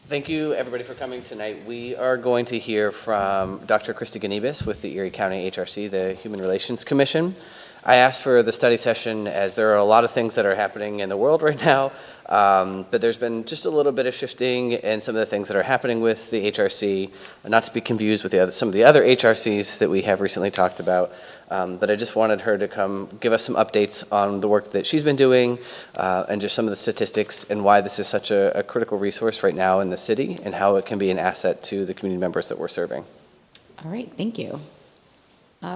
Thank you, everybody, for coming tonight. We are going to hear from Dr. Christy Ganibis with the Erie County HRC, the Human Relations Commission. I asked for the study session as there are a lot of things that are happening in the world right now, but there's been just a little bit of shifting in some of the things that are happening with the HRC, not to be confused with some of the other HRCs that we have recently talked about. But I just wanted her to come give us some updates on the work that she's been doing and just some of the statistics and why this is such a critical resource right now in the city and how it can be an asset to the community members that we're serving. All right, thank you.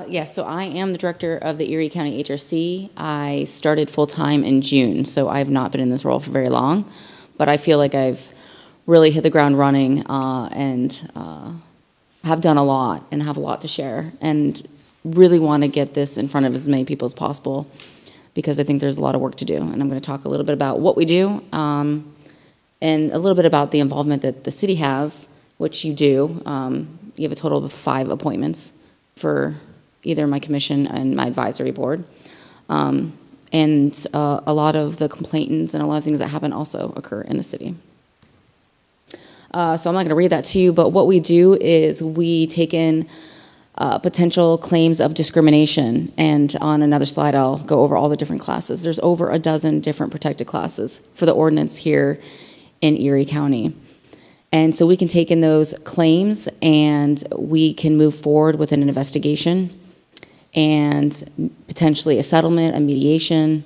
Yes, so I am the director of the Erie County HRC. I started full-time in June, so I've not been in this role for very long, but I feel like I've really hit the ground running and have done a lot and have a lot to share, and really want to get this in front of as many people as possible because I think there's a lot of work to do. And I'm going to talk a little bit about what we do and a little bit about the involvement that the city has, which you do. You have a total of 5 appointments for either my commission and my advisory board. And a lot of the complaints and a lot of things that happen also occur in the city. So I'm not going to read that to you, but what we do is we take in potential claims of discrimination, and on another slide I'll go over all the different classes. There's over a dozen different protected classes for the ordinance here in Erie County. And so we can take in those claims and we can move forward with an investigation and potentially a settlement, a mediation.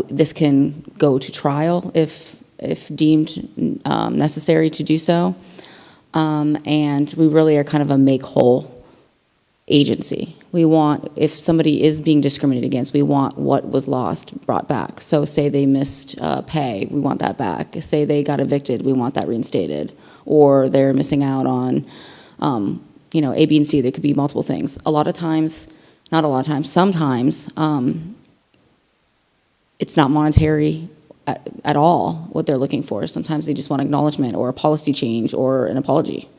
This can go to trial if deemed necessary to do so. And we really are kind of a make-whole agency. We want, if somebody is being discriminated against, we want what was lost brought back. So say they missed pay, we want that back. Say they got evicted, we want that reinstated. Or they're missing out on, A, B, and C. There could be multiple things. A lot of times, not a lot of times, sometimes it's not monetary at all what they're looking for. Sometimes they just want acknowledgement or a policy change or an apology.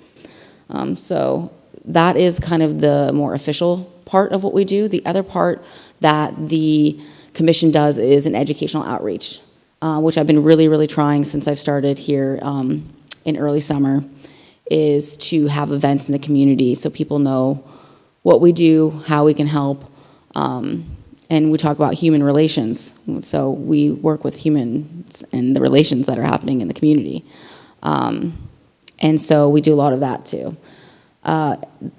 So that is kind of the more official part of what we do. The other part that the commission does is an educational outreach, which I've been really, really trying since I've started here in early summer, is to have events in the community so people know what we do, how we can help, and we talk about human relations. So we work with humans and the relations that are happening in the community. And so we do a lot of that too.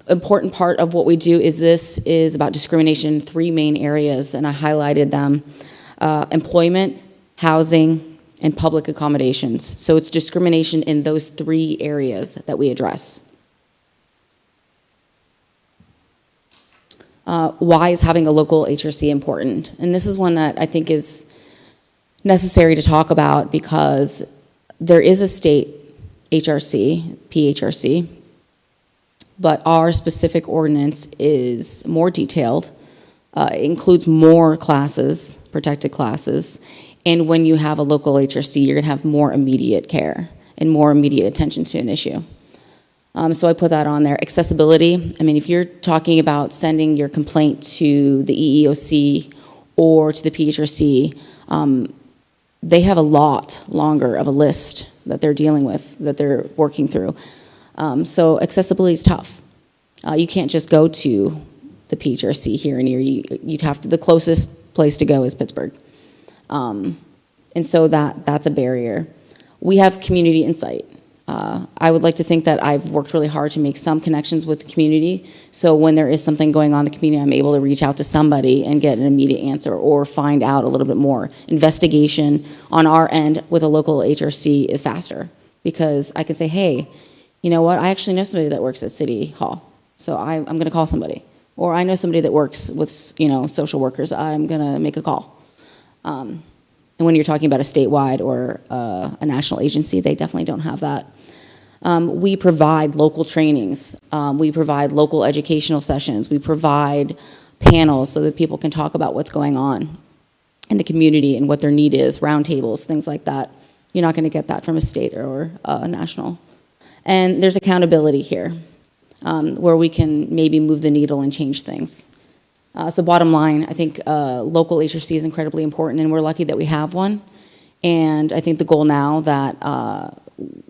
Important part of what we do is this is about discrimination in 3 main areas, and I highlighted them: employment, housing, and public accommodations. So it's discrimination in those 3 areas that we address. Why is having a local HRC important? And this is one that I think is necessary to talk about because there is a state HRC, PHRC, but our specific ordinance is more detailed. It includes more classes, protected classes, and when you have a local HRC, you're going to have more immediate care and more immediate attention to an issue. So I put that on there. Accessibility, I mean, if you're talking about sending your complaint to the EEOC or to the PHRC, they have a lot longer of a list that they're dealing with, that they're working through. So accessibility is tough. You can't just go to the PHRC here in Erie. You'd have to, the closest place to go is Pittsburgh. And so that's a barrier. We have community insight. I would like to think that I've worked really hard to make some connections with the community. So when there is something going on in the community, I'm able to reach out to somebody and get an immediate answer or find out a little bit more. Investigation on our end with a local HRC is faster because I can say, hey, you know what, I actually know somebody that works at City Hall, so I'm going to call somebody. Or I know somebody that works with, social workers, I'm going to make a call. And when you're talking about a statewide or a national agency, they definitely don't have that. We provide local trainings. We provide local educational sessions. We provide panels so that people can talk about what's going on in the community and what their need is, roundtables, things like that. You're not going to get that from a state or a national. And there's accountability here, where we can maybe move the needle and change things. So bottom line, I think local HRC is incredibly important, and we're lucky that we have one. And I think the goal now that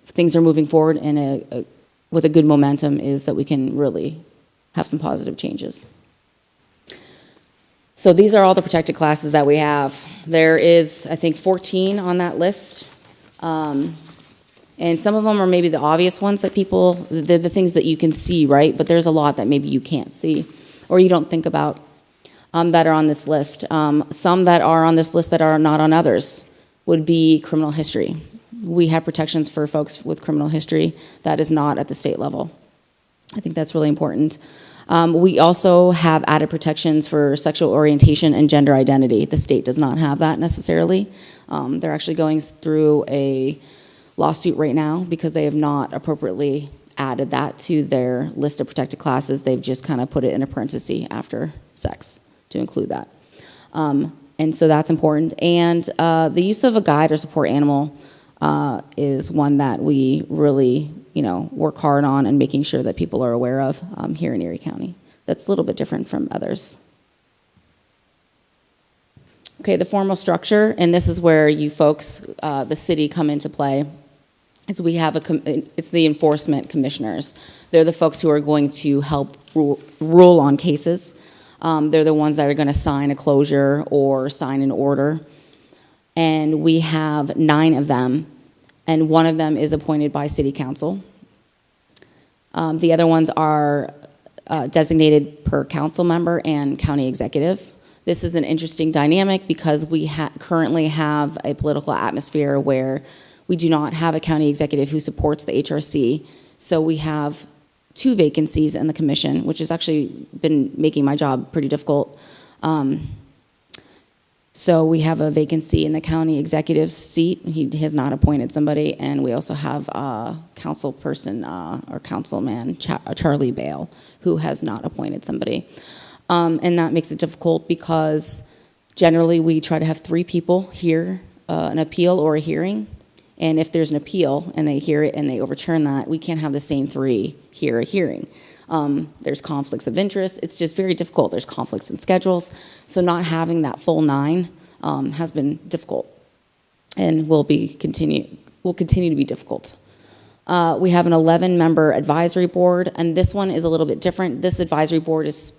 things are moving forward and with a good momentum is that we can really have some positive changes. So these are all the protected classes that we have. There is, I think, 14 on that list. And some of them are maybe the obvious ones that people, they're the things that you can see, right? But there's a lot that maybe you can't see or you don't think about that are on this list. Some that are on this list that are not on others would be criminal history. We have protections for folks with criminal history that is not at the state level. I think that's really important. We also have added protections for sexual orientation and gender identity. The state does not have that necessarily. They're actually going through a lawsuit right now because they have not appropriately added that to their list of protected classes. They've just kind of put it in a parenthesis after sex to include that. And so that's important. And the use of a guide or support animal is one that we really, work hard on and making sure that people are aware of here in Erie County. That's a little bit different from others. Okay, the formal structure, and this is where you folks, the city, come into play. Is we have it's the enforcement commissioners. They're the folks who are going to help rule on cases. They're the ones that are going to sign a closure or sign an order. And we have 9 of them, and one of them is appointed by city council. The other ones are designated per council member and county executive. This is an interesting dynamic because we currently have a political atmosphere where we do not have a county executive who supports the HRC. So we have 2 vacancies in the commission, which has actually been making my job pretty difficult. So we have a vacancy in the county executive seat. He has not appointed somebody. And we also have a council person or councilman, Charlie Bale, who has not appointed somebody. And that makes it difficult because generally we try to have 3 people hear an appeal or a hearing. And if there's an appeal and they hear it and they overturn that, we can't have the same 3 hear a hearing. There's conflicts of interest. It's just very difficult. There's conflicts in schedules. So not having that full 9 has been difficult and will continue to be difficult. We have an 11-member advisory board, and this one is a little bit different. This advisory board is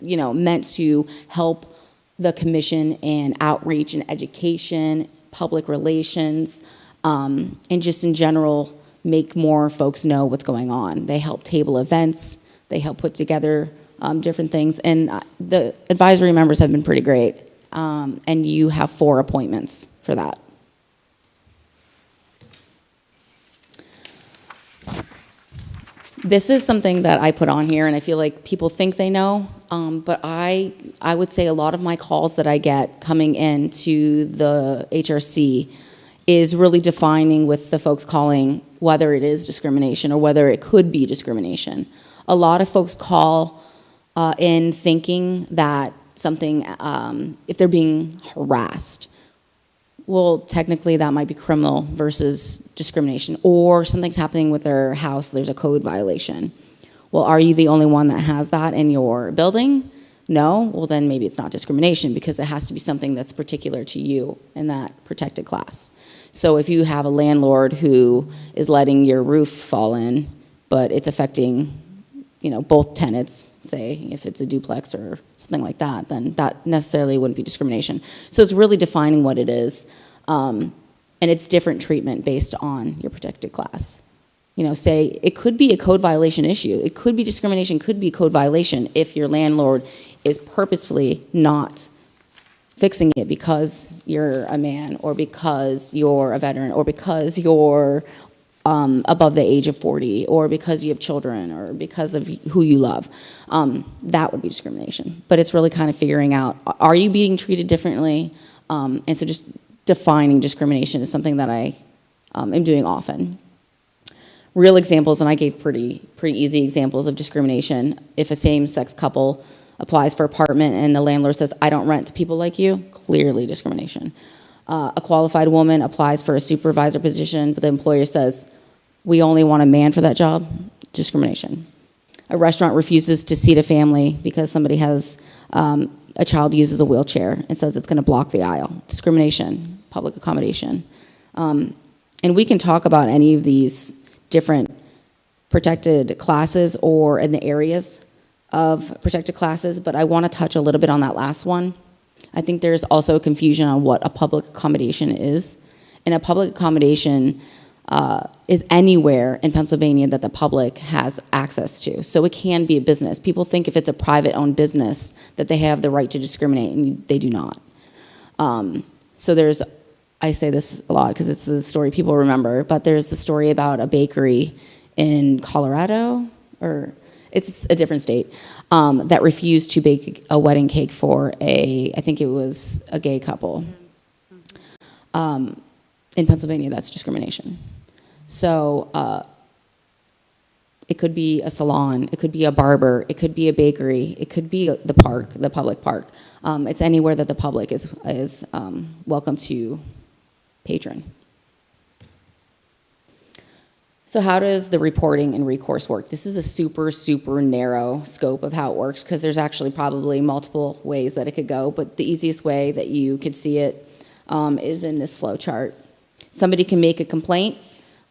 meant to help the commission in outreach and education, public relations, and just in general, make more folks know what's going on. They help table events. They help put together different things. And the advisory members have been pretty great. And you have 4 appointments for that. This is something that I put on here, and I feel like people think they know. But I would say a lot of my calls that I get coming into the HRC is really defining with the folks calling whether it is discrimination or whether it could be discrimination. A lot of folks call in thinking that something, if they're being harassed, well, technically that might be criminal versus discrimination, or something's happening with their house, there's a code violation. Well, are you the only one that has that in your building? No? Well, then maybe it's not discrimination because it has to be something that's particular to you in that protected class. So if you have a landlord who is letting your roof fall in, but it's affecting, both tenants, say if it's a duplex or something like that, then that necessarily wouldn't be discrimination. So it's really defining what it is, and it's different treatment based on your protected class. Say it could be a code violation issue. It could be discrimination, could be a code violation if your landlord is purposefully not fixing it because you're a man or because you're a veteran or because you're above the age of 40 or because you have children or because of who you love. That would be discrimination. But it's really kind of figuring out, are you being treated differently? And so just defining discrimination is something that I am doing often. Real examples, and I gave pretty easy examples of discrimination. If a same-sex couple applies for apartment and the landlord says, I don't rent to people like you, clearly discrimination. A qualified woman applies for a supervisor position, but the employer says, we only want a man for that job, discrimination. A restaurant refuses to seat a family because somebody has, a child uses a wheelchair and says it's gonna block the aisle, discrimination, public accommodation. And we can talk about any of these different protected classes or in the areas of protected classes, but I want to touch a little bit on that last one. I think there's also confusion on what a public accommodation is. And a public accommodation is anywhere in Pennsylvania that the public has access to. So it can be a business. People think if it's a private-owned business that they have the right to discriminate, and they do not. So there's, I say this a lot because it's the story people remember, but there's the story about a bakery in Colorado, or it's a different state, that refused to bake a wedding cake for I think it was a gay couple. In Pennsylvania, that's discrimination. So it could be a salon, it could be a barber, it could be a bakery, it could be the park, the public park. It's anywhere that the public is welcome to patron. So how does the reporting and recourse work? This is a super, super narrow scope of how it works because there's actually probably multiple ways that it could go, but the easiest way that you could see it is in this flow chart. Somebody can make a complaint.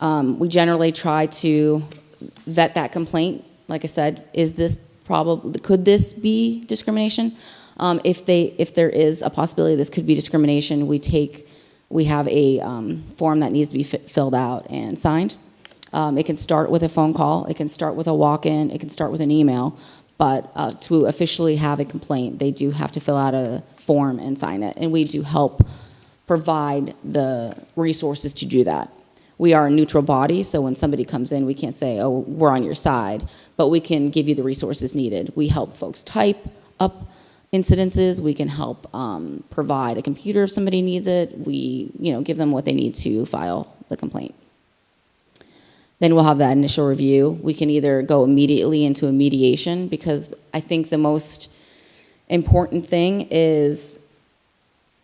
We generally try to vet that complaint. Like I said, could this be discrimination? If there is a possibility this could be discrimination, we have a form that needs to be filled out and signed. It can start with a phone call, it can start with a walk-in, it can start with an email, but to officially have a complaint, they do have to fill out a form and sign it, and we do help provide the resources to do that. We are a neutral body, so when somebody comes in, we can't say, oh, we're on your side, but we can give you the resources needed. We help folks type up incidences, we can help provide a computer if somebody needs it, we give them what they need to file the complaint. Then we'll have that initial review. We can either go immediately into a mediation, because I think the most important thing is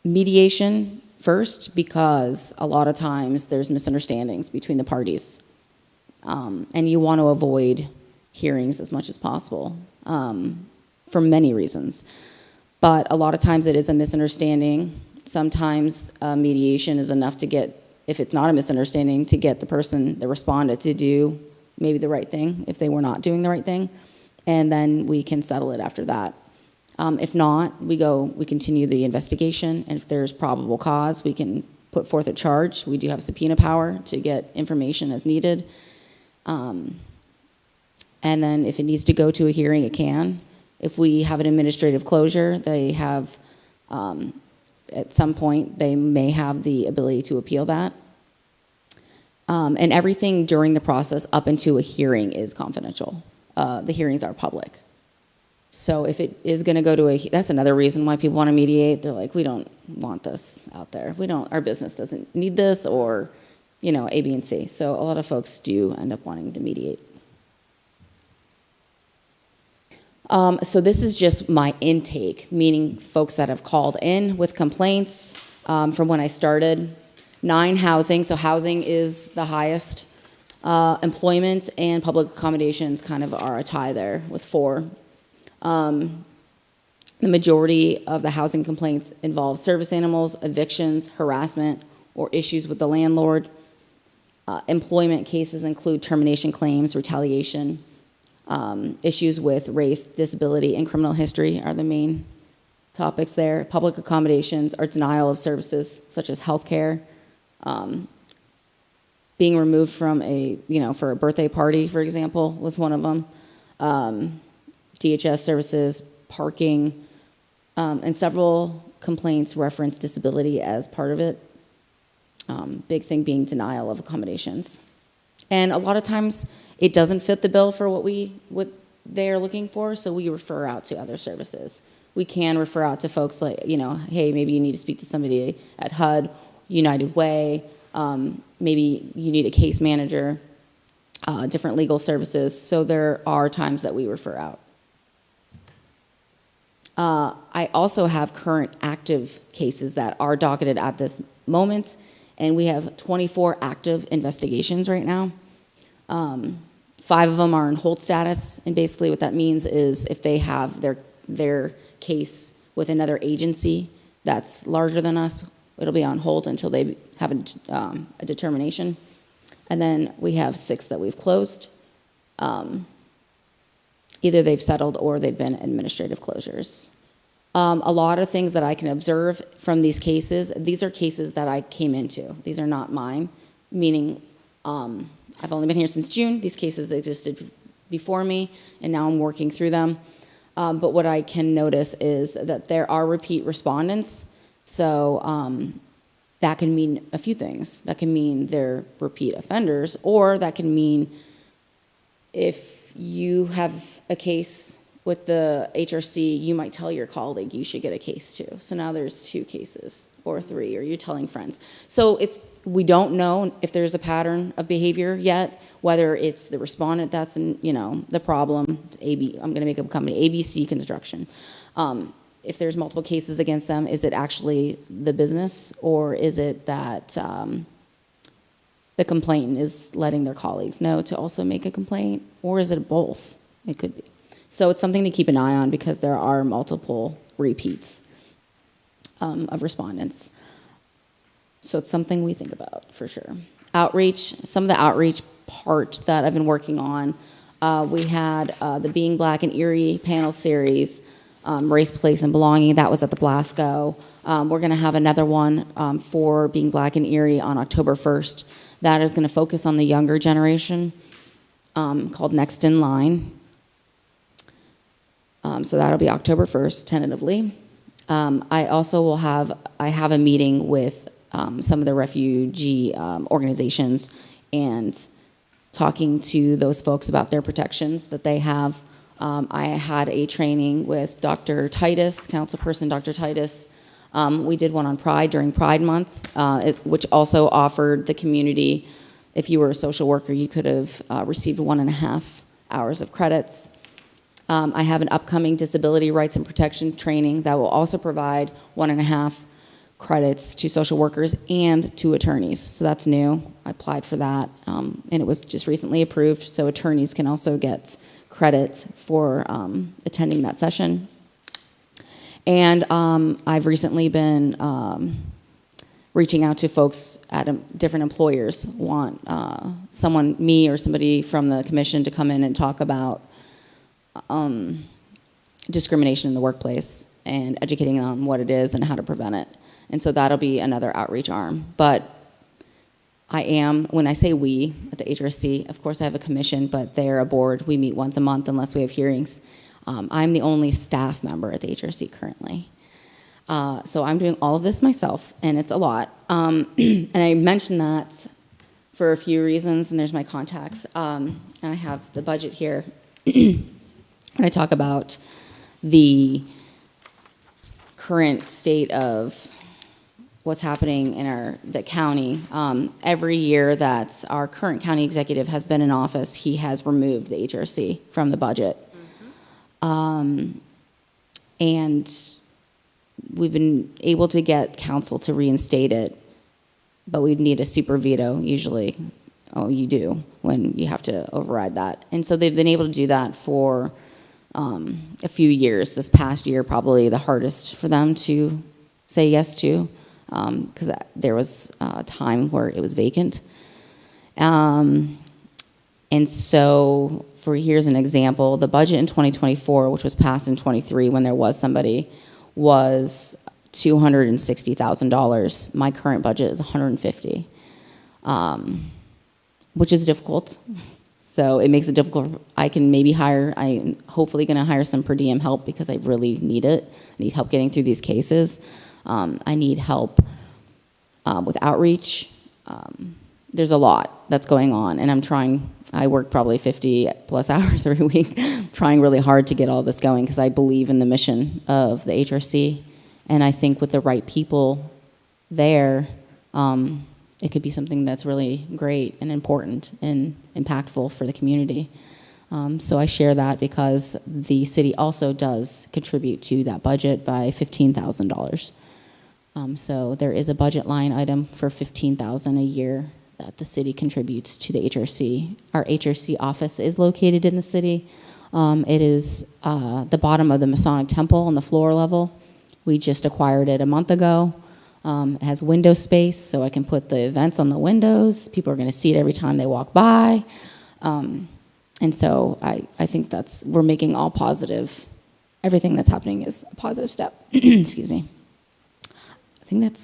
mediation first, because a lot of times there's misunderstandings between the parties. And you want to avoid hearings as much as possible for many reasons. But a lot of times it is a misunderstanding. Sometimes mediation is enough to get, if it's not a misunderstanding, to get the person that responded to do maybe the right thing if they were not doing the right thing, and then we can settle it after that. If not, we continue the investigation, and if there's probable cause, we can put forth a charge. We do have subpoena power to get information as needed. And then if it needs to go to a hearing, it can. If we have an administrative closure, they have, at some point, they may have the ability to appeal that. And everything during the process up into a hearing is confidential. The hearings are public. So if it is going to go to that's another reason why people want to mediate. They're like, we don't want this out there. Our business doesn't need this, or, A, B, and C. So a lot of folks do end up wanting to mediate. So this is just my intake, meaning folks that have called in with complaints from when I started. 9 housing, so housing is the highest. Employment and public accommodations kind of are a tie there with 4. The majority of the housing complaints involve service animals, evictions, harassment, or issues with the landlord. Employment cases include termination claims, retaliation. Issues with race, disability, and criminal history are the main topics there. Public accommodations are denial of services such as health care, being removed from for a birthday party, for example, was one of them. DHS services, parking, and several complaints reference disability as part of it. Big thing being denial of accommodations. And a lot of times it doesn't fit the bill for what they're looking for, so we refer out to other services. We can refer out to folks like, hey, maybe you need to speak to somebody at HUD, United Way, maybe you need a case manager, different legal services, so there are times that we refer out. I also have current active cases that are docketed at this moment, and we have 24 active investigations right now. 5 of them are in hold status, and basically what that means is if they have their case with another agency that's larger than us, it'll be on hold until they have a determination. And then we have 6 that we've closed. Either they've settled or they've been administrative closures. A lot of things that I can observe from these cases, these are cases that I came into. These are not mine, meaning I've only been here since June. These cases existed before me, and now I'm working through them. But what I can notice is that there are repeat respondents. So that can mean a few things. That can mean they're repeat offenders, or that can mean if you have a case with the HRC, you might tell your colleague you should get a case too. So now there's 2 cases or 3, or you're telling friends. So we don't know if there's a pattern of behavior yet, whether it's the respondent that's the problem. I'm going to make up a company, ABC Construction. If there's multiple cases against them, is it actually the business, or is it that the complainant is letting their colleagues know to also make a complaint, or is it both? It could be. So it's something to keep an eye on because there are multiple repeats of respondents. So it's something we think about for sure. Outreach, some of the outreach part that I've been working on, we had the Being Black and Erie panel series, Race, Place, and Belonging. That was at the Blasco. We're going to have another one for Being Black and Erie on October 1st. That is going to focus on the younger generation, called Next in Line. So that'll be October 1st, tentatively. I also have a meeting with some of the refugee organizations and talking to those folks about their protections that they have. I had a training with Dr. Titus, councilperson Dr. Titus. We did one on Pride during Pride Month, which also offered the community, if you were a social worker, you could have received 1.5 hours of credits. I have an upcoming disability rights and protection training that will also provide 1.5 credits to social workers and to attorneys. So that's new. I applied for that, and it was just recently approved. So attorneys can also get credit for attending that session. And I've recently been reaching out to folks at different employers, want me or somebody from the commission to come in and talk about discrimination in the workplace and educating them on what it is and how to prevent it. And so that'll be another outreach arm. But when I say we at the HRC, of course I have a commission, but they're a board. We meet once a month unless we have hearings. I'm the only staff member at the HRC currently. So I'm doing all of this myself, and it's a lot. And I mentioned that for a few reasons, and there's my contacts. And I have the budget here. When I talk about the current state of what's happening in the county, every year that our current county executive has been in office, he has removed the HRC from the budget. Mm-hmm. And we've been able to get council to reinstate it, but we'd need a super veto usually. Oh, you do, when you have to override that. And so they've been able to do that for a few years. This past year, probably the hardest for them to say yes to, because there was a time where it was vacant. And so, here's an example, the budget in 2024, which was passed in 23 when there was somebody, was $260,000. My current budget is $150,000, which is difficult. So it makes it difficult. I'm hopefully going to hire some per diem help because I really need it. I need help getting through these cases. I need help with outreach. There's a lot that's going on, and I work probably 50 plus hours every week, trying really hard to get all this going because I believe in the mission of the HRC, and I think with the right people there, it could be something that's really great and important and impactful for the community. So I share that because the city also does contribute to that budget by $15,000. So there is a budget line item for $15,000 a year that the city contributes to the HRC. Our HRC office is located in the city. It is the bottom of the Masonic Temple on the floor level. We just acquired it a month ago. It has window space, so I can put the events on the windows. People are going to see it every time they walk by. And so I think we're making all positive, everything that's happening is a positive step. Excuse me. I think that's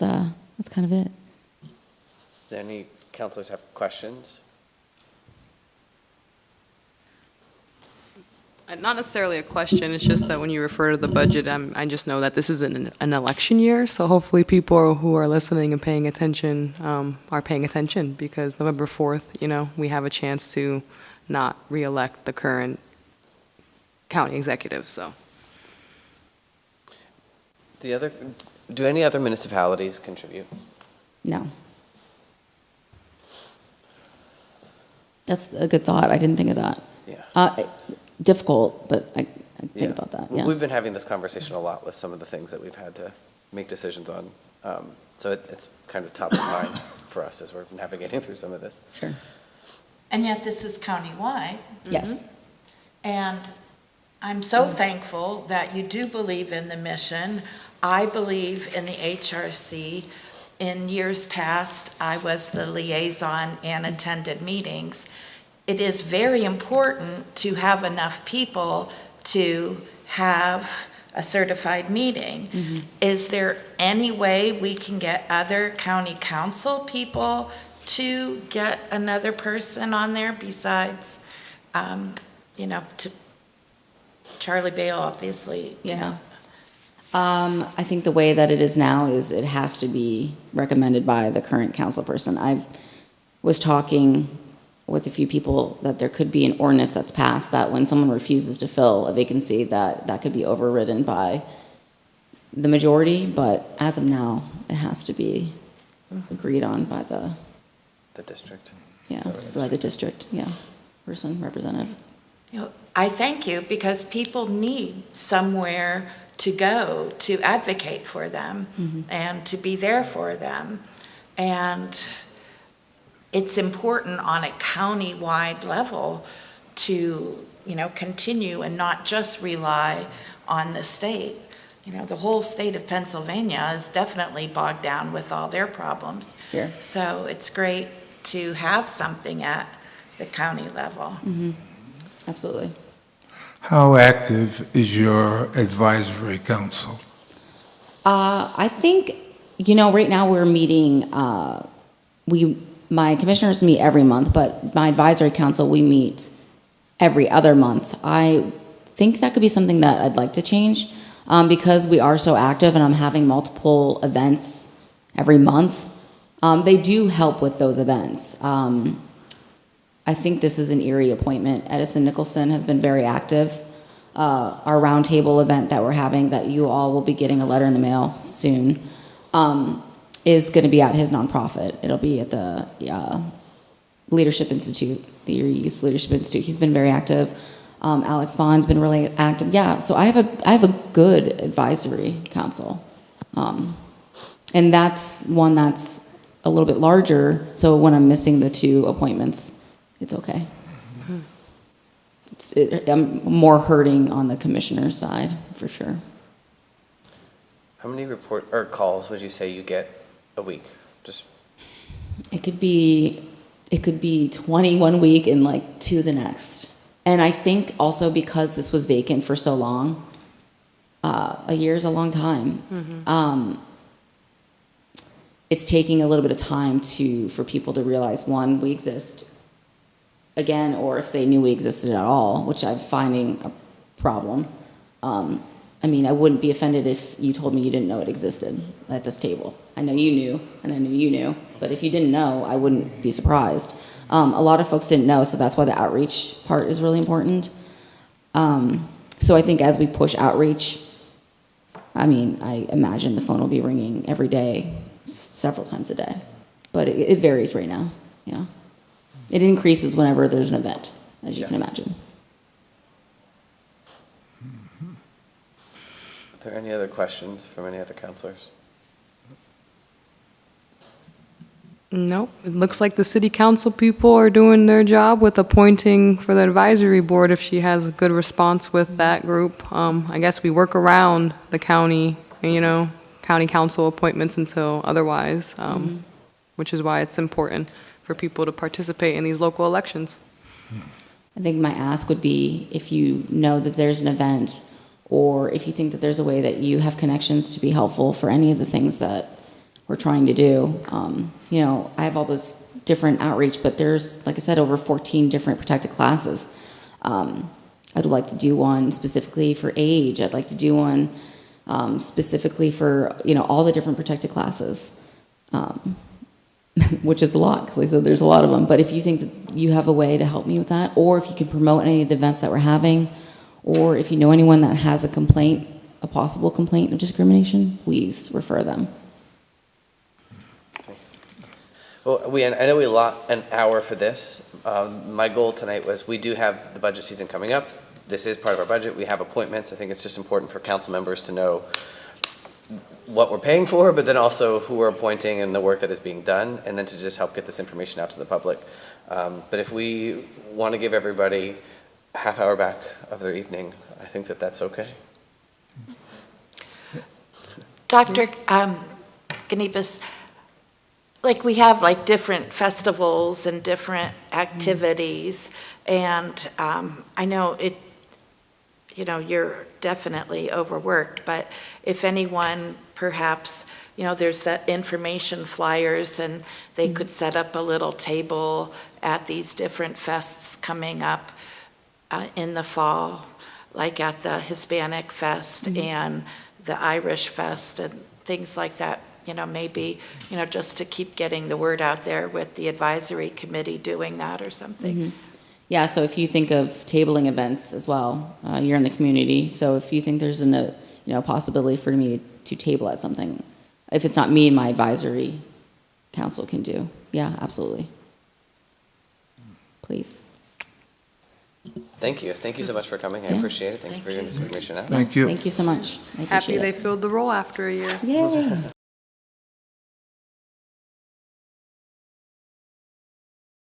kind of it. Do any councilors have questions? Not necessarily a question, it's just that when you refer to the budget, I just know that this is an election year, so hopefully people who are listening and paying attention are paying attention, because November 4th, we have a chance to not re-elect the current county executive, so. Do any other municipalities contribute? No. That's a good thought. I didn't think of that. Yeah. Difficult, but I think about that, yeah. We've been having this conversation a lot with some of the things that we've had to make decisions on. So it's kind of top of mind for us as we're navigating through some of this. Sure. And yet this is countywide. Yes. And I'm so thankful that you do believe in the mission. I believe in the HRC. In years past, I was the liaison and attended meetings. It is very important to have enough people to have a certified meeting. Mm-hmm. Is there any way we can get other county council people to get another person on there besides, to Charlie Bale, obviously? Yeah. I think the way that it is now is it has to be recommended by the current council person. I was talking with a few people that there could be an ordinance that's passed that when someone refuses to fill a vacancy, that could be overridden by the majority, but as of now, it has to be agreed on by the district. Yeah, by the district, yeah, person, representative. I thank you, because people need somewhere to go to advocate for them and to be there for them. And it's important on a county-wide level to, continue and not just rely on the state. The whole state of Pennsylvania is definitely bogged down with all their problems. Sure. So it's great to have something at the county level. Mm-hmm. Absolutely. How active is your advisory council? I think, right now we're meeting, my commissioners meet every month, but my advisory council, we meet every other month. I think that could be something that I'd like to change, because we are so active and I'm having multiple events every month. They do help with those events. I think this is an Erie appointment. Edison Nicholson has been very active. Our roundtable event that we're having, that you all will be getting a letter in the mail soon, is going to be at his nonprofit. It'll be at the Leadership Institute, the Erie Youth Leadership Institute. He's been very active. Alex Vaughn's been really active. Yeah, so I have a good advisory council, and that's one that's a little bit larger. So when I'm missing the two appointments, it's okay. I'm more hurting on the commissioner's side, for sure. How many calls would you say you get a week? It could be 20 one week and like 2 the next. And I think also because this was vacant for so long, a year is a long time. Mm-hmm. It's taking a little bit of time for people to realize, one, we exist again, or if they knew we existed at all, which I'm finding a problem. I wouldn't be offended if you told me you didn't know it existed at this table. I know you knew, and I knew you knew, but if you didn't know, I wouldn't be surprised. A lot of folks didn't know, so that's why the outreach part is really important. So I think as we push outreach, I imagine the phone will be ringing every day, several times a day, but it varies right now, yeah. It increases whenever there's an event, as you can imagine. Are there any other questions from any other counselors? Nope. It looks like the city council people are doing their job with appointing for the advisory board if she has a good response with that group. I guess we work around the county, county council appointments until otherwise, which is why it's important for people to participate in these local elections. I think my ask would be if you know that there's an event, or if you think that there's a way that you have connections to be helpful for any of the things that we're trying to do. You know, I have all those different outreach, but there's, like I said, over 14 different protected classes. I'd like to do one specifically for age. I'd like to do one specifically for, you know, all the different protected classes, which is a lot, because like I said, there's a lot of them. But if you think that you have a way to help me with that, or if you can promote any of the events that we're having, or if you know anyone that has a complaint, a possible complaint of discrimination, please refer them. Well, I know we allot an hour for this. My goal tonight was, we do have the budget season coming up. This is part of our budget. We have appointments. I think it's just important for council members to know what we're paying for, but then also who we're appointing and the work that is being done, and then to just help get this information out to the public. But if we want to give everybody a half hour back of their evening, I think that that's okay. Dr. Ganibas, like we have like different festivals and different activities, and I know it, you know, you're definitely overworked, but if anyone perhaps, you know, there's that information flyers, and they could set up a little table at these different fests coming up in the fall, like at the Hispanic Fest and the Irish Fest and things like that. You know, maybe, you know, just to keep getting the word out there with the advisory committee doing that or something. Yeah, so if you think of tabling events as well, you're in the community. So if you think there's a possibility for me to table at something, if it's not me, my advisory council can do. Yeah, absolutely. Please. Thank you. Thank you so much for coming. I appreciate it. Thank you for getting this information out. Thank you. Thank you so much. I appreciate Happy it. they filled the role after a year. Yay.